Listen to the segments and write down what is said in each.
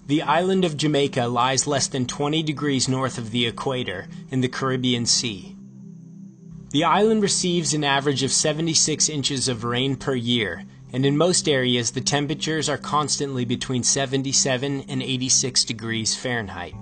The island of Jamaica lies less than 20 degrees north of the equator in the Caribbean Sea. The island receives an average of 76 inches of rain per year, and in most areas the temperatures are constantly between 77 and 86 degrees Fahrenheit.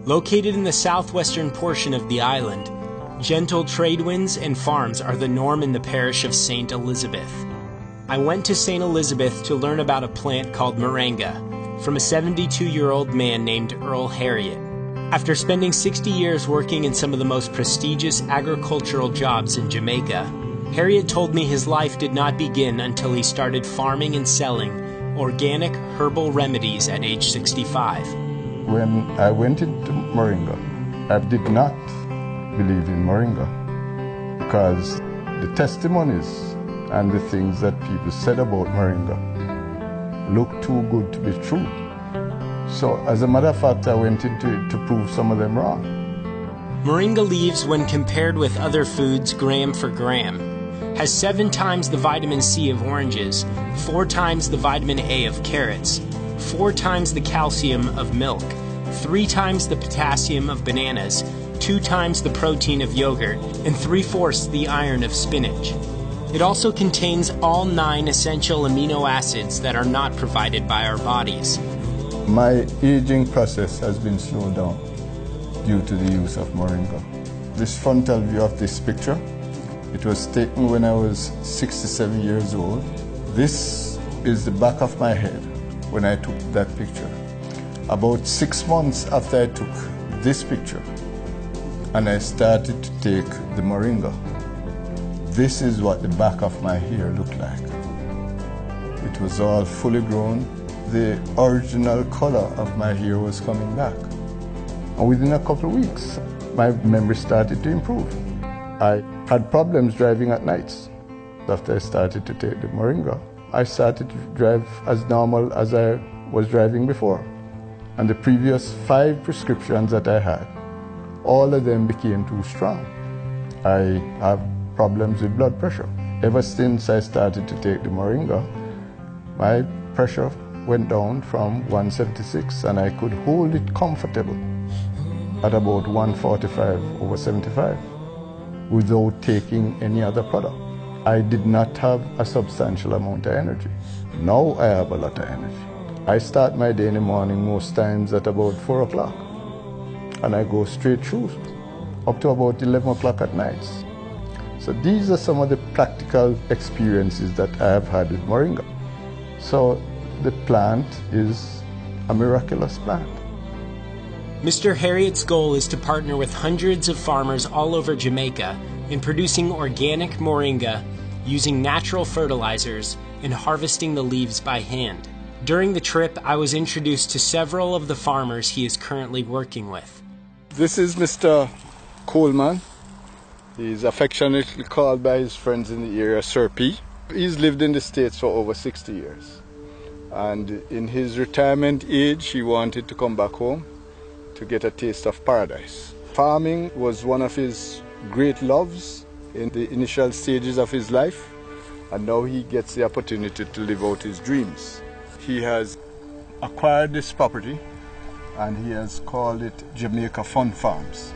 Located in the southwestern portion of the island, gentle trade winds and farms are the norm in the parish of St. Elizabeth. I went to St. Elizabeth to learn about a plant called Moringa from a 72-year-old man named Earl Harriet. After spending 60 years working in some of the most prestigious agricultural jobs in Jamaica, Harriet told me his life did not begin until he started farming and selling organic herbal remedies at age 65. When I went into Moringa, I did not believe in Moringa because the testimonies and the things that people said about Moringa looked too good to be true. So as a matter of fact, I went into it to prove some of them wrong. Moringa leaves, when compared with other foods gram for gram, has 7 times the vitamin C of oranges, 4 times the vitamin A of carrots, 4 times the calcium of milk, 3 times the potassium of bananas, 2 times the protein of yogurt, and 3/4 the iron of spinach. It also contains all 9 essential amino acids that are not provided by our bodies. My aging process has been slowed down due to the use of Moringa. This frontal view of this picture, it was taken when I was 67 years old. This is the back of my head when I took that picture. About 6 months after I took this picture and I started to take the Moringa, this is what the back of my hair looked like. It was all fully grown. The original color of my hair was coming back. And within a couple of weeks, my memory started to improve. I had problems driving at nights. After I started to take the Moringa, I started to drive as normal as I was driving before. And the previous 5 prescriptions that I had, all of them became too strong. I have problems with blood pressure. Ever since I started to take the Moringa, my pressure went down from 176 and I could hold it comfortable at about 145/75 without taking any other product. I did not have a substantial amount of energy. Now I have a lot of energy. I start my day in the morning most times at about 4 o'clock and I go straight through up to about 11 o'clock at night. So these are some of the practical experiences that I have had with Moringa. So the plant is a miraculous plant. Mr. Harriet's goal is to partner with hundreds of farmers all over Jamaica in producing organic Moringa using natural fertilizers and harvesting the leaves by hand. During the trip, I was introduced to several of the farmers he is currently working with. This is Mr. Coleman. He's affectionately called by his friends in the area Sir P. He's lived in the States for over 60 years. And in his retirement age, he wanted to come back home to get a taste of paradise. Farming was one of his great loves in the initial stages of his life, and now he gets the opportunity to live out his dreams. He has acquired this property and he has called it Jamaica Fun Farms.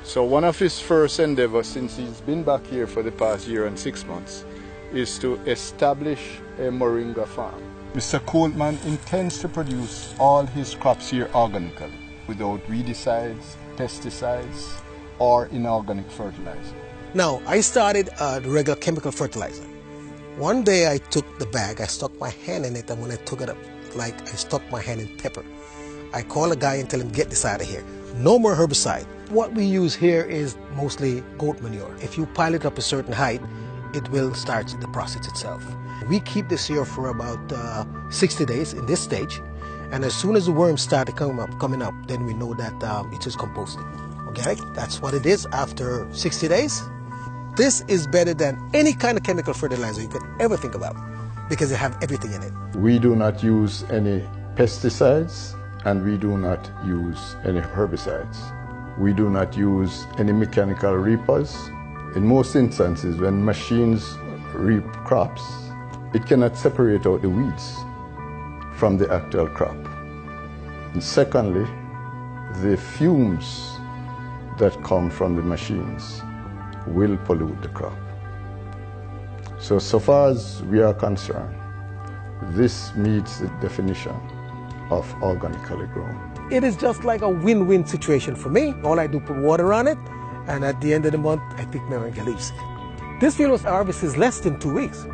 So one of his first endeavors since he's been back here for the past year and 6 months is to establish a Moringa farm. Mr. Coleman intends to produce all his crops here organically without weedicides, pesticides, or inorganic fertilizer. Now, I started the regular chemical fertilizer. One day I took the bag, I stuck my hand in it, and when I took it up, like I stuck my hand in pepper. I call a guy and tell him, get this out of here. No more herbicide. What we use here is mostly goat manure. If you pile it up a certain height, it will start the process itself. We keep this here for about 60 days in this stage, and as soon as the worms start coming up, then we know that it is composting. Okay, that's what it is after 60 days. This is better than any kind of chemical fertilizer you could ever think about because they have everything in it. We do not use any pesticides and we do not use any herbicides. We do not use any mechanical reapers. In most instances, when machines reap crops, it cannot separate out the weeds from the actual crop. And secondly, the fumes that come from the machines will pollute the crop. So far as we are concerned, this meets the definition of organically grown. It is just like a win-win situation for me. All I do put water on it, and at the end of the month, I pick moringa leaves. This field was harvested less than 2 weeks.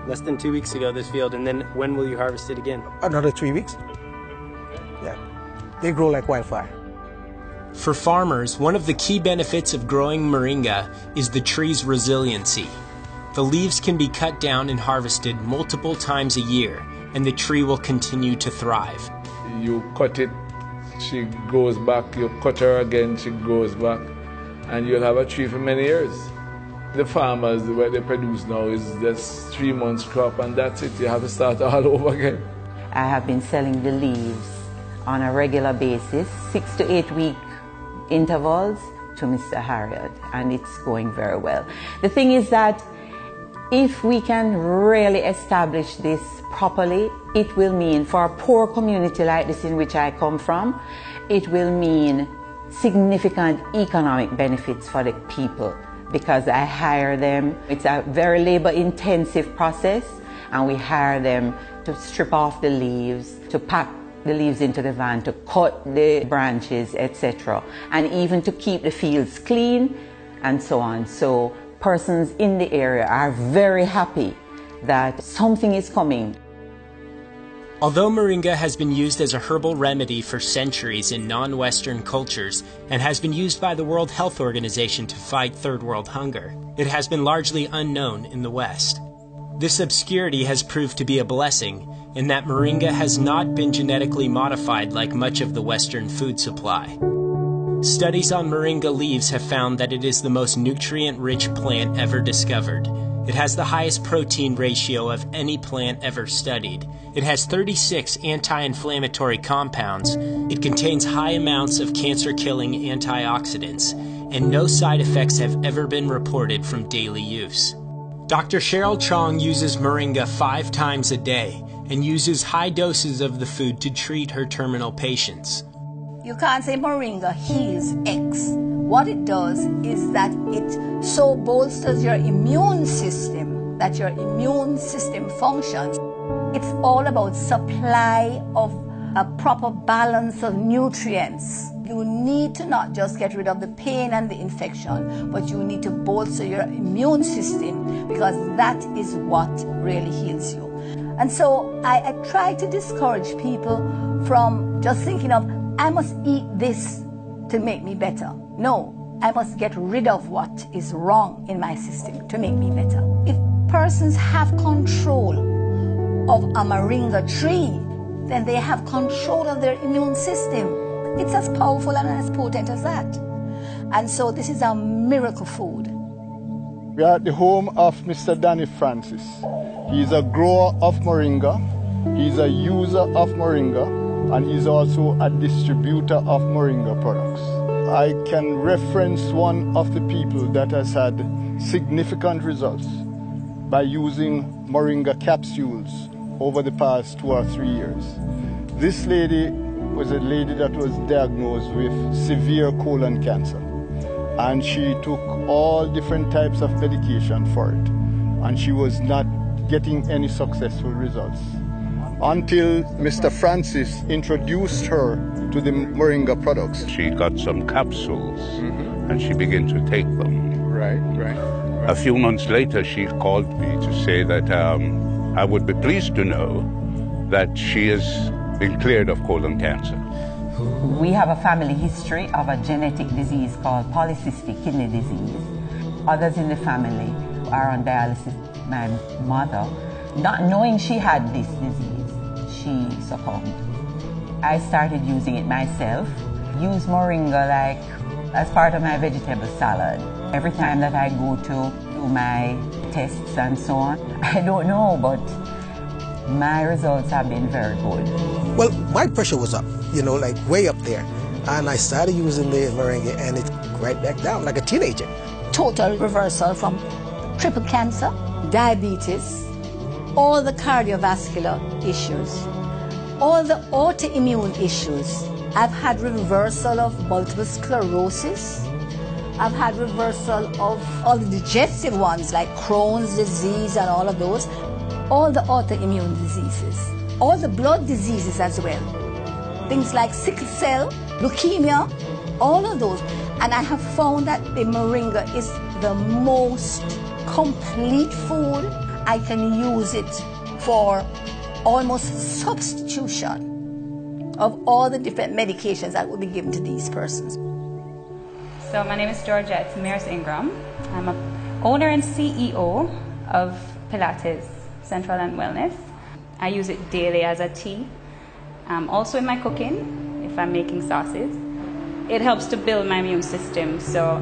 Less than 2 weeks ago, this field, and then when will you harvest it again? Another 3 weeks. Yeah, they grow like wildfire. For farmers, one of the key benefits of growing moringa is the tree's resiliency. The leaves can be cut down and harvested multiple times a year, and the tree will continue to thrive. You cut it, she goes back, you cut her again, she goes back, and you'll have a tree for many years. The farmers, what they produce now is just 3 months crop, and that's it. You have to start all over again. I have been selling the leaves on a regular basis, 6 to 8 week intervals, to Mr. Harriet, and it's going very well. The thing is that if we can really establish this properly, it will mean, for a poor community like this in which I come from, it will mean significant economic benefits for the people, because I hire them. It's a very labor-intensive process, and we hire them to strip off the leaves, to pack the leaves into the van, to cut the branches, etc., and even to keep the fields clean, and so on. So persons in the area are very happy that something is coming. Although moringa has been used as a herbal remedy for centuries in non-Western cultures and has been used by the World Health Organization to fight third world hunger, it has been largely unknown in the West. This obscurity has proved to be a blessing in that moringa has not been genetically modified like much of the Western food supply. Studies on moringa leaves have found that it is the most nutrient-rich plant ever discovered. It has the highest protein ratio of any plant ever studied. It has 36 anti-inflammatory compounds. It contains high amounts of cancer-killing antioxidants, and no side effects have ever been reported from daily use. Dr. Cheryl Chong uses moringa 5 times a day and uses high doses of the food to treat her terminal patients. You can't say moringa heals X. What it does is that it so bolsters your immune system that your immune system functions. It's all about supply of a proper balance of nutrients. You need to not just get rid of the pain and the infection, but you need to bolster your immune system, because that is what really heals you. And so I try to discourage people from just thinking of, I must eat this to make me better. No, I must get rid of what is wrong in my system to make me better. If persons have control of a moringa tree, then they have control of their immune system. It's as powerful and as potent as that. And so this is a miracle food. We are at the home of Mr. Danny Francis. He's a grower of moringa, he's a user of moringa, and he's also a distributor of moringa products. I can reference one of the people that has had significant results by using moringa capsules over the past 2 or 3 years. This lady was a lady that was diagnosed with severe colon cancer, and she took all different types of medication for it, and she was not getting any successful results until Mr. Francis introduced her to the moringa products. She got some capsules and she began to take them. Right. A few months later, she called me to say that I would be pleased to know that she has been cleared of colon cancer. We have a family history of a genetic disease called polycystic kidney disease. Others in the family are on dialysis. My mother, not knowing she had this disease, she succumbed. I started using it myself. Use moringa like as part of my vegetable salad. Every time that I go to do my tests and so on, I don't know, but my results have been very good. Well, my pressure was up, like way up there. And I started using the moringa and it right back down like a teenager. Total reversal from triple cancer, diabetes, all the cardiovascular issues. all the autoimmune issues. I've had reversal of multiple sclerosis. I've had reversal of all the digestive ones like Crohn's disease and all of those. All the autoimmune diseases. All the blood diseases as well. Things like sickle cell, leukemia, all of those. And I have found that the moringa is the most complete food. I can use it for almost substitution of all the different medications that will be given to these persons. So my name is Georgette Mears Ingram. I'm an owner and CEO of Pilates Central and Wellness. I use it daily as a tea. Also in my cooking, if I'm making sauces. It helps to build my immune system, so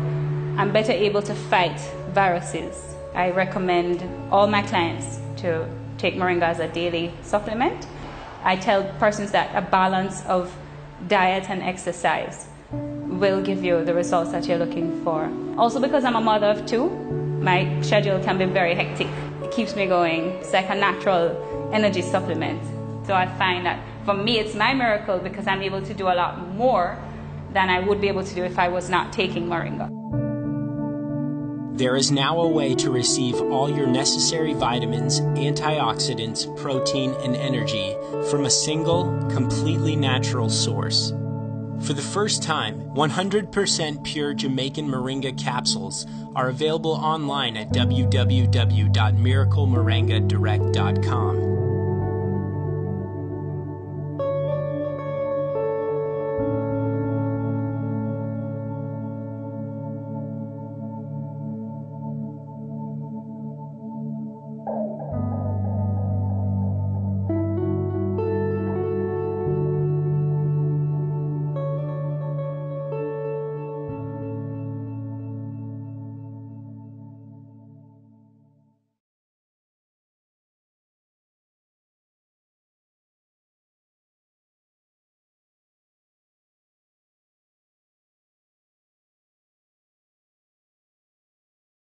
I'm better able to fight viruses. I recommend all my clients to take moringa as a daily supplement. I tell persons that a balance of diet and exercise will give you the results that you're looking for. Also, because I'm a mother of two, my schedule can be very hectic. It keeps me going. It's like a natural energy supplement. So I find that for me, it's my miracle because I'm able to do a lot more than I would be able to do if I was not taking moringa. There is now a way to receive all your necessary vitamins, antioxidants, protein, and energy from a single, completely natural source. For the first time, 100% pure Jamaican moringa capsules are available online at www.miraclemoringadirect.com.